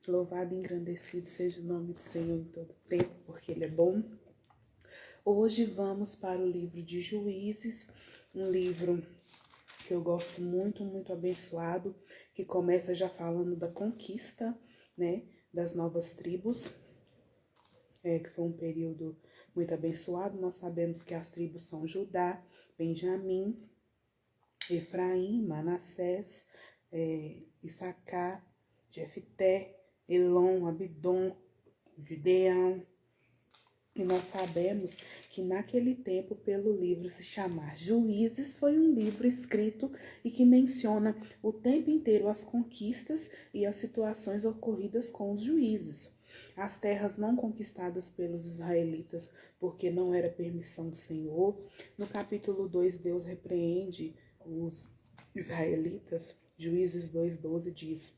Louvado e engrandecido seja o nome do Senhor em todo tempo, porque Ele é bom. Hoje vamos para o livro de Juízes, um livro que eu gosto muito, muito abençoado, que começa já falando da conquista, né, das novas tribos, que foi um período muito abençoado. Nós sabemos que as tribos são Judá, Benjamim, Efraim, Manassés, Issacar, Jefté, Elon, Abidom, Gideão. E nós sabemos que naquele tempo, pelo livro se chamar Juízes, foi um livro escrito e que menciona o tempo inteiro as conquistas e as situações ocorridas com os juízes. As terras não conquistadas pelos israelitas, porque não era permissão do Senhor. No capítulo 2, Deus repreende os israelitas. Juízes 2:12 diz: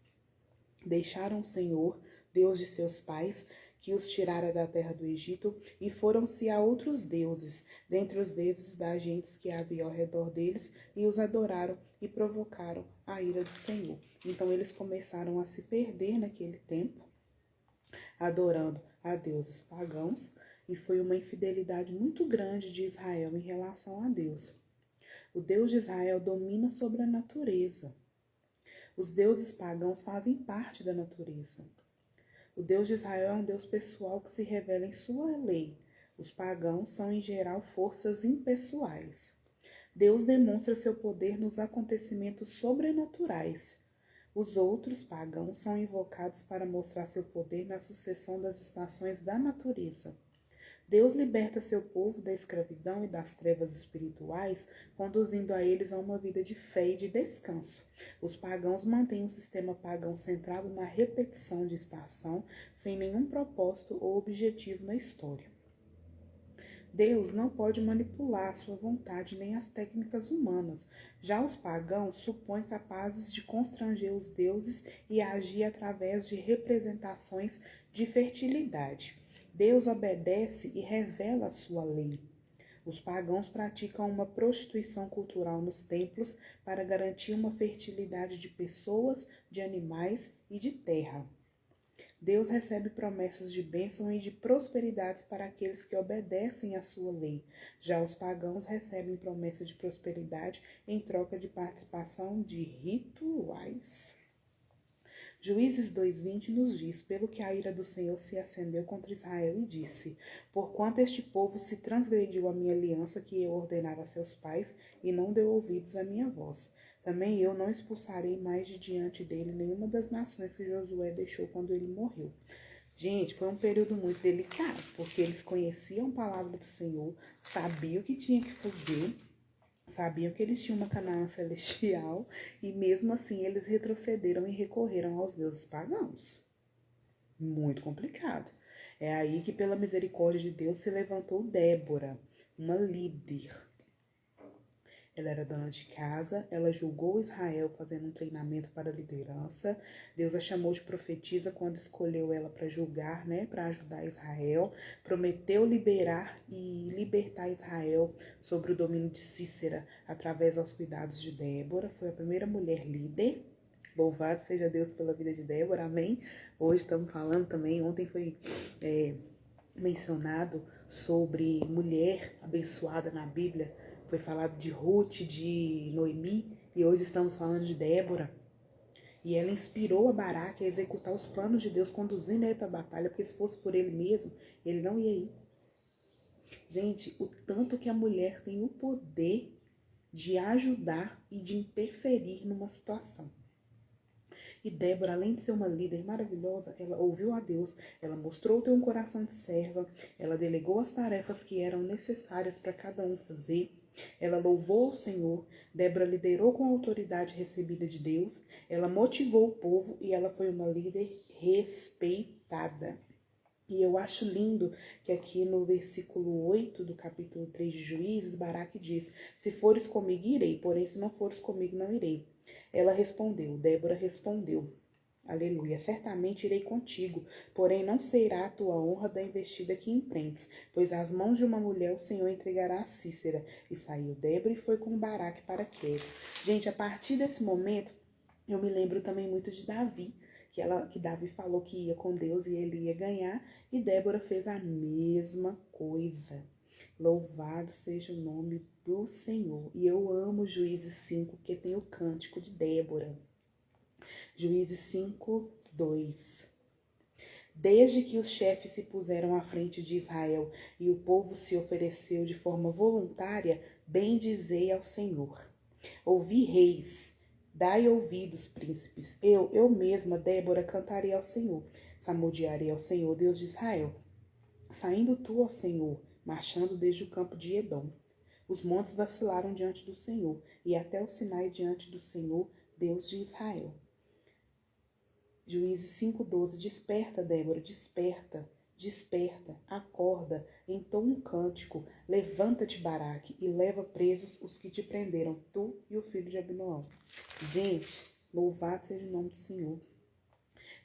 deixaram o Senhor, Deus de seus pais, que os tirara da terra do Egito, e foram-se a outros deuses, dentre os deuses das gentes que havia ao redor deles, e os adoraram e provocaram a ira do Senhor. Então eles começaram a se perder naquele tempo, adorando a deuses pagãos, e foi uma infidelidade muito grande de Israel em relação a Deus. O Deus de Israel domina sobre a natureza. Os deuses pagãos fazem parte da natureza. O Deus de Israel é um Deus pessoal que se revela em sua lei. Os pagãos são, em geral, forças impessoais. Deus demonstra seu poder nos acontecimentos sobrenaturais. Os outros pagãos são invocados para mostrar seu poder na sucessão das estações da natureza. Deus liberta seu povo da escravidão e das trevas espirituais, conduzindo a eles a uma vida de fé e de descanso. Os pagãos mantêm um sistema pagão centrado na repetição de estação, sem nenhum propósito ou objetivo na história. Deus não pode manipular a sua vontade nem as técnicas humanas. Já os pagãos supõem capazes de constranger os deuses e agir através de representações de fertilidade. Deus obedece e revela a sua lei. Os pagãos praticam uma prostituição cultural nos templos para garantir uma fertilidade de pessoas, de animais e de terra. Deus recebe promessas de bênção e de prosperidade para aqueles que obedecem à sua lei. Já os pagãos recebem promessas de prosperidade em troca de participação de rituais. Juízes 2:20 nos diz: pelo que a ira do Senhor se acendeu contra Israel e disse: porquanto este povo se transgrediu a minha aliança que eu ordenara a seus pais e não deu ouvidos à minha voz. Também eu não expulsarei mais de diante dele nenhuma das nações que Josué deixou quando ele morreu. Gente, foi um período muito delicado, porque eles conheciam a palavra do Senhor, sabiam o que tinha que fazer, sabiam que eles tinham uma Canaã celestial e mesmo assim eles retrocederam e recorreram aos deuses pagãos. Muito complicado. É aí que, pela misericórdia de Deus, se levantou Débora, uma líder. Ela era dona de casa, ela julgou Israel fazendo um treinamento para a liderança. Deus a chamou de profetisa quando escolheu ela para julgar, né, para ajudar Israel. Prometeu liberar e libertar Israel sobre o domínio de Cícera através dos cuidados de Débora. Foi a primeira mulher líder. Louvado seja Deus pela vida de Débora, amém? Hoje estamos falando também, ontem foi mencionado sobre mulher abençoada na Bíblia. Foi falado de Ruth, de Noemi, e hoje estamos falando de Débora. E ela inspirou a Baraque a executar os planos de Deus, conduzindo ele para a batalha, porque se fosse por ele mesmo, ele não ia ir. Gente, o tanto que a mulher tem o poder de ajudar e de interferir numa situação. E Débora, além de ser uma líder maravilhosa, ela ouviu a Deus, ela mostrou ter um coração de serva, ela delegou as tarefas que eram necessárias para cada um fazer, ela louvou o Senhor, Débora liderou com a autoridade recebida de Deus, ela motivou o povo e ela foi uma líder respeitada. E eu acho lindo que aqui no versículo 8 do capítulo 3 de Juízes, Baraque diz: se fores comigo, irei, porém se não fores comigo, não irei. Ela respondeu, Débora respondeu, aleluia, certamente irei contigo, porém não será a tua honra da investida que emprendes, pois às mãos de uma mulher o Senhor entregará a Cícera. E saiu Débora e foi com Baraque para Quedes. Gente, a partir desse momento, eu me lembro também muito de Davi, que Davi falou que ia com Deus e ele ia ganhar, e Débora fez a mesma coisa. Louvado seja o nome do Senhor. E eu amo Juízes 5, porque tem o cântico de Débora. Juízes 5, 2. Desde que os chefes se puseram à frente de Israel e o povo se ofereceu de forma voluntária, bendizei ao Senhor. Ouvi, reis, dai ouvidos, príncipes. Eu mesma, Débora, cantarei ao Senhor, salmodiarei ao Senhor, Deus de Israel. Saindo tu, ó Senhor, marchando desde o campo de Edom. Os montes vacilaram diante do Senhor, e até o Sinai diante do Senhor, Deus de Israel. Juízes 5:12. Desperta, Débora, desperta, desperta, acorda, entoa um cântico, levanta-te, Baraque, e leva presos os que te prenderam, tu e o filho de Abinoão. Gente, louvado seja o nome do Senhor.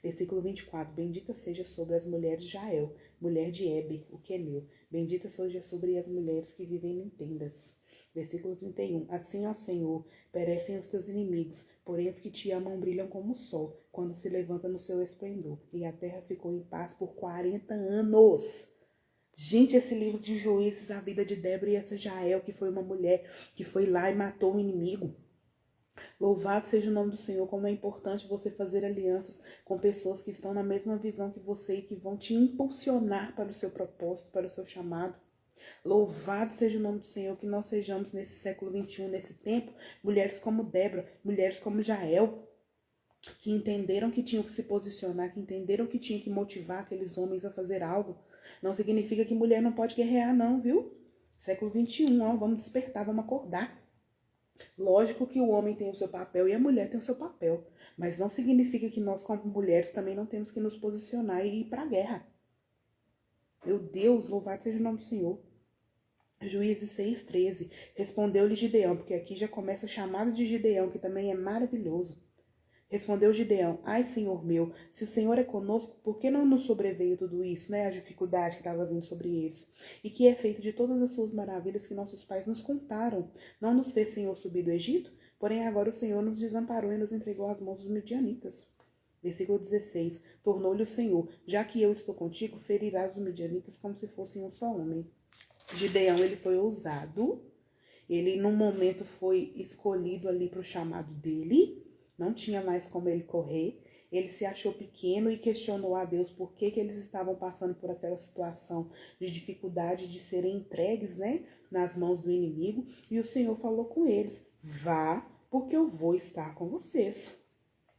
Versículo 24. Bendita seja sobre as mulheres de Jael, mulher de Eber, o queneu. Bendita seja sobre as mulheres que vivem em tendas. Versículo 31. Assim, ó Senhor, perecem os teus inimigos, porém os que te amam brilham como o sol, quando se levanta no seu esplendor. E a terra ficou em paz por 40 anos. Gente, esse livro de Juízes, a vida de Débora e essa Jael, que foi uma mulher que foi lá e matou o inimigo. Louvado seja o nome do Senhor, como é importante você fazer alianças com pessoas que estão na mesma visão que você e que vão te impulsionar para o seu propósito, para o seu chamado. Louvado seja o nome do Senhor, que nós sejamos nesse século XXI, nesse tempo, mulheres como Débora, mulheres como Jael, que entenderam que tinham que se posicionar, que entenderam que tinham que motivar aqueles homens a fazer algo. Não significa que mulher não pode guerrear não, viu? Século XXI, ó, vamos despertar, vamos acordar. Lógico que o homem tem o seu papel e a mulher tem o seu papel, mas não significa que nós, como mulheres, também não temos que nos posicionar e ir para a guerra. Meu Deus, louvado seja o nome do Senhor. Juízes 6:13. Respondeu-lhe Gideão, porque aqui já começa o chamado de Gideão, que também é maravilhoso. Respondeu Gideão: ai, Senhor meu, se o Senhor é conosco, por que não nos sobreveio tudo isso, né? A dificuldade que estava vindo sobre eles. E que é feito de todas as suas maravilhas que nossos pais nos contaram. Não nos fez Senhor subir do Egito? Porém agora o Senhor nos desamparou e nos entregou às mãos dos midianitas. Versículo 16. Tornou-lhe o Senhor: já que eu estou contigo, ferirás os midianitas como se fossem um só homem. Gideão, ele foi ousado. Ele, num momento, foi escolhido ali para o chamado dele. Não tinha mais como ele correr. Ele se achou pequeno e questionou a Deus por que eles estavam passando por aquela situação de dificuldade de serem entregues, né, nas mãos do inimigo. E o Senhor falou com eles: vá, porque eu vou estar com vocês.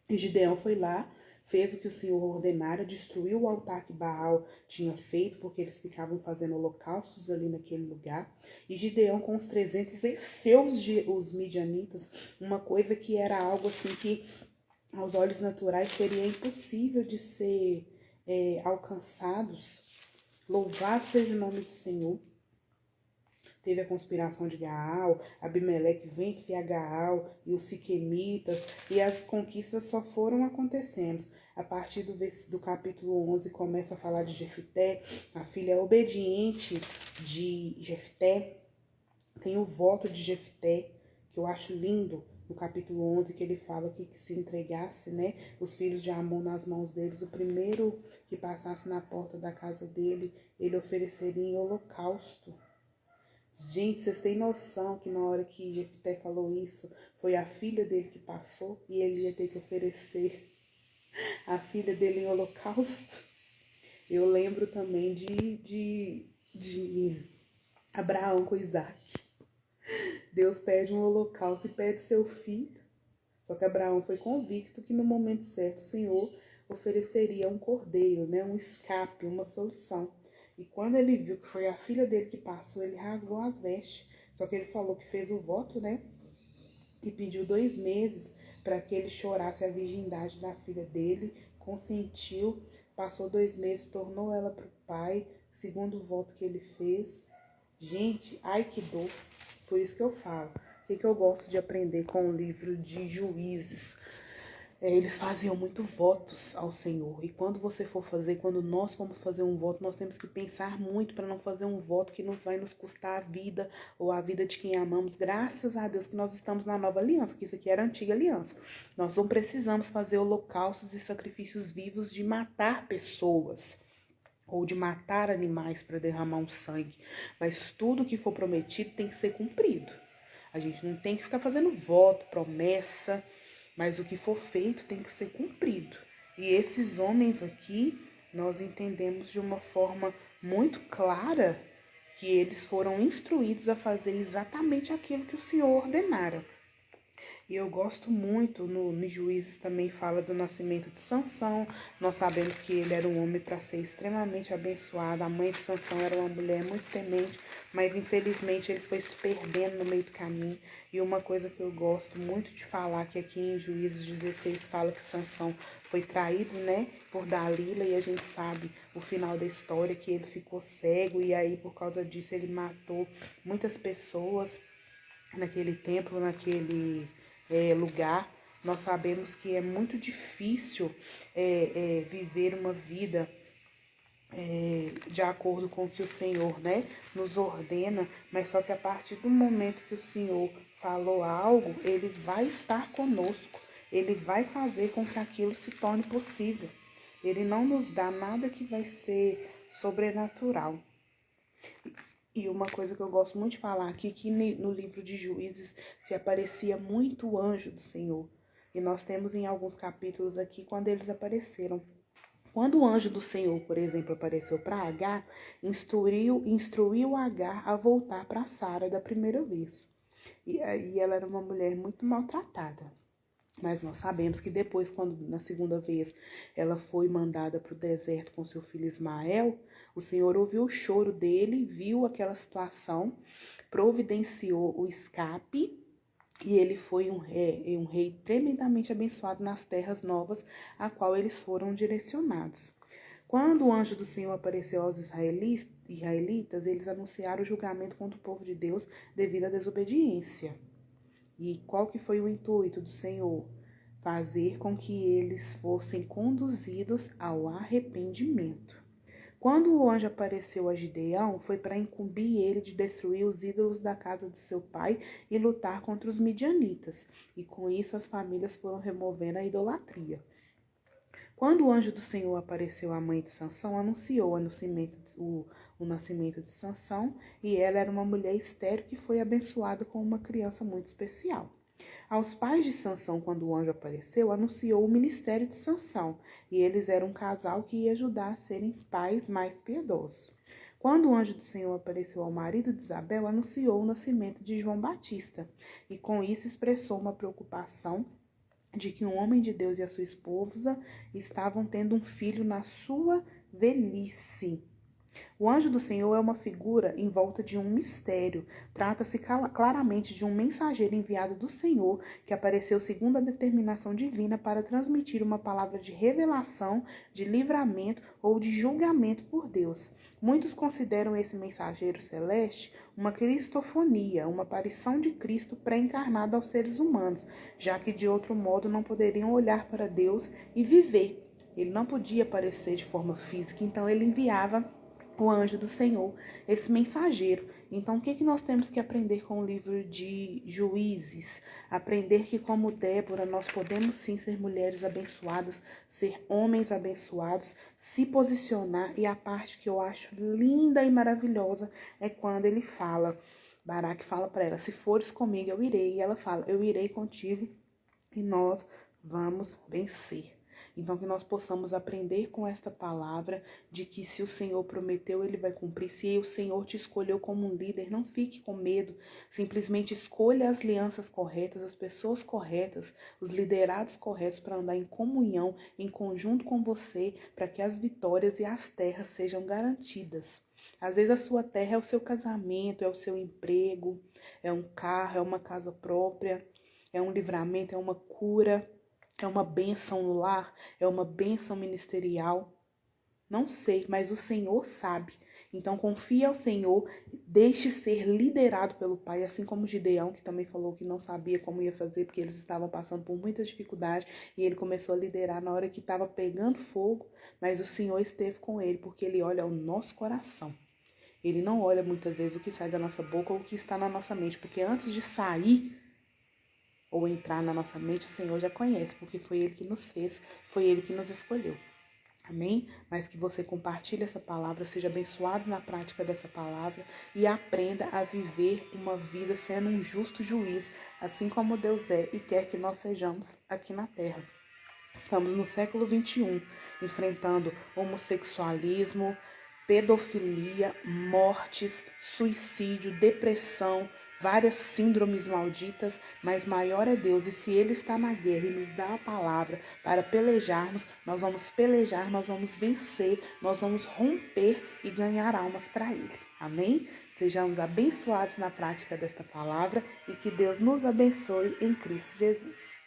E Gideão foi lá, fez o que o Senhor ordenara, destruiu o altar que Baal tinha feito, porque eles ficavam fazendo holocaustos ali naquele lugar. E Gideão, com os 300, venceu os midianitas, uma coisa que era algo assim que, aos olhos naturais, seria impossível de ser alcançados. Louvado seja o nome do Senhor. Teve a conspiração de Gaal, Abimeleque vence a Gaal e os siquemitas, e as conquistas só foram acontecendo. A partir do capítulo 11 começa a falar de Jefté, a filha obediente de Jefté. Tem o voto de Jefté, que eu acho lindo, no capítulo 11, que ele fala que se entregasse, né, os filhos de Amon nas mãos deles, o primeiro que passasse na porta da casa dele, ele ofereceria em holocausto. Gente, vocês têm noção que na hora que Jefté falou isso, foi a filha dele que passou e ele ia ter que oferecer a filha dele em holocausto? Eu lembro também de Abraão com Isaac. Deus pede um holocausto e pede seu filho. Só que Abraão foi convicto que no momento certo o Senhor ofereceria um cordeiro, né, um escape, uma solução. E quando ele viu que foi a filha dele que passou, ele rasgou as vestes. Só que ele falou que fez o voto, né? E pediu 2 meses para que ele chorasse a virgindade da filha dele. Consentiu, passou 2 meses, tornou ela para o pai, segundo o voto que ele fez. Gente, ai que dor. Por isso que eu falo. O que eu gosto de aprender com o livro de Juízes? eles faziam muito votos ao Senhor. E quando você for fazer, quando nós formos fazer um voto, nós temos que pensar muito para não fazer um voto que nos vai nos custar a vida ou a vida de quem amamos. Graças a Deus que nós estamos na nova aliança, que isso aqui era a antiga aliança. Nós não precisamos fazer holocaustos e sacrifícios vivos de matar pessoas ou de matar animais para derramar um sangue. Mas tudo que for prometido tem que ser cumprido. A gente não tem que ficar fazendo voto, promessa, mas o que for feito tem que ser cumprido. E esses homens aqui, nós entendemos de uma forma muito clara que eles foram instruídos a fazer exatamente aquilo que o Senhor ordenara. E eu gosto muito, no Juízes também fala do nascimento de Sansão. Nós sabemos que ele era um homem para ser extremamente abençoado. A mãe de Sansão era uma mulher muito temente, mas infelizmente ele foi se perdendo no meio do caminho. E uma coisa que eu gosto muito de falar, que aqui em Juízes 16 fala que Sansão foi traído, né, por Dalila, e a gente sabe o final da história, que ele ficou cego, e aí por causa disso ele matou muitas pessoas naquele templo, naquele lugar. Nós sabemos que é muito difícil viver uma vida de acordo com o que o Senhor, né, nos ordena, mas só que a partir do momento que o Senhor falou algo, ele vai estar conosco, ele vai fazer com que aquilo se torne possível. Ele não nos dá nada que vai ser sobrenatural. E uma coisa que eu gosto muito de falar aqui, que no livro de Juízes se aparecia muito o anjo do Senhor. E nós temos em alguns capítulos aqui quando eles apareceram. Quando o anjo do Senhor, por exemplo, apareceu para Agar, instruiu Agar a voltar para Sara da primeira vez. E ela era uma mulher muito maltratada. Mas nós sabemos que depois, quando na segunda vez ela foi mandada para o deserto com seu filho Ismael, o Senhor ouviu o choro dele, viu aquela situação, providenciou o escape e ele foi um rei tremendamente abençoado nas terras novas a qual eles foram direcionados. Quando o anjo do Senhor apareceu aos israelitas, eles anunciaram o julgamento contra o povo de Deus devido à desobediência. E qual que foi o intuito do Senhor? Fazer com que eles fossem conduzidos ao arrependimento. Quando o anjo apareceu a Gideão, foi para incumbir ele de destruir os ídolos da casa do seu pai e lutar contra os midianitas. E com isso as famílias foram removendo a idolatria. Quando o anjo do Senhor apareceu à mãe de Sansão, anunciou o nascimento de Sansão, e ela era uma mulher estéril que foi abençoada com uma criança muito especial. Aos pais de Sansão, quando o anjo apareceu, anunciou o ministério de Sansão, e eles eram um casal que ia ajudar a serem pais mais piedosos. Quando o anjo do Senhor apareceu ao marido de Isabel, anunciou o nascimento de João Batista, e com isso expressou uma preocupação de que um homem de Deus e a sua esposa estavam tendo um filho na sua velhice. O anjo do Senhor é uma figura em volta de um mistério. Trata-se claramente de um mensageiro enviado do Senhor que apareceu segundo a determinação divina para transmitir uma palavra de revelação, de livramento ou de julgamento por Deus. Muitos consideram esse mensageiro celeste uma cristofonia, uma aparição de Cristo pré-encarnado aos seres humanos, já que de outro modo não poderiam olhar para Deus e viver. Ele não podia aparecer de forma física, então ele enviava o anjo do Senhor, esse mensageiro. Então, o que nós temos que aprender com o livro de Juízes? Aprender que, como Débora, nós podemos sim ser mulheres abençoadas, ser homens abençoados, se posicionar. E a parte que eu acho linda e maravilhosa é quando ele fala, Baraque fala para ela, se fores comigo, eu irei. E ela fala, eu irei contigo e nós vamos vencer. Então, que nós possamos aprender com esta palavra de que se o Senhor prometeu, Ele vai cumprir. Se o Senhor te escolheu como um líder, não fique com medo. Simplesmente escolha as alianças corretas, as pessoas corretas, os liderados corretos para andar em comunhão, em conjunto com você, para que as vitórias e as terras sejam garantidas. Às vezes a sua terra é o seu casamento, é o seu emprego, é um carro, é uma casa própria, é um livramento, é uma cura. É uma bênção no lar? É uma bênção ministerial? Não sei, mas o Senhor sabe. Então confie ao Senhor, deixe ser liderado pelo Pai, assim como Gideão, que também falou que não sabia como ia fazer, porque eles estavam passando por muitas dificuldades, e ele começou a liderar na hora que estava pegando fogo, mas o Senhor esteve com ele, porque ele olha o nosso coração. Ele não olha muitas vezes o que sai da nossa boca ou o que está na nossa mente, porque antes de sair ou entrar na nossa mente, o Senhor já conhece, porque foi Ele que nos fez, foi Ele que nos escolheu. Amém? Mas que você compartilhe essa palavra, seja abençoado na prática dessa palavra e aprenda a viver uma vida sendo um justo juiz, assim como Deus é e quer que nós sejamos aqui na terra. Estamos no século XXI, enfrentando homossexualismo, pedofilia, mortes, suicídio, depressão, várias síndromes malditas, mas maior é Deus. E se Ele está na guerra e nos dá a palavra para pelejarmos, nós vamos pelejar, nós vamos vencer, nós vamos romper e ganhar almas para Ele. Amém? Sejamos abençoados na prática desta palavra e que Deus nos abençoe em Cristo Jesus.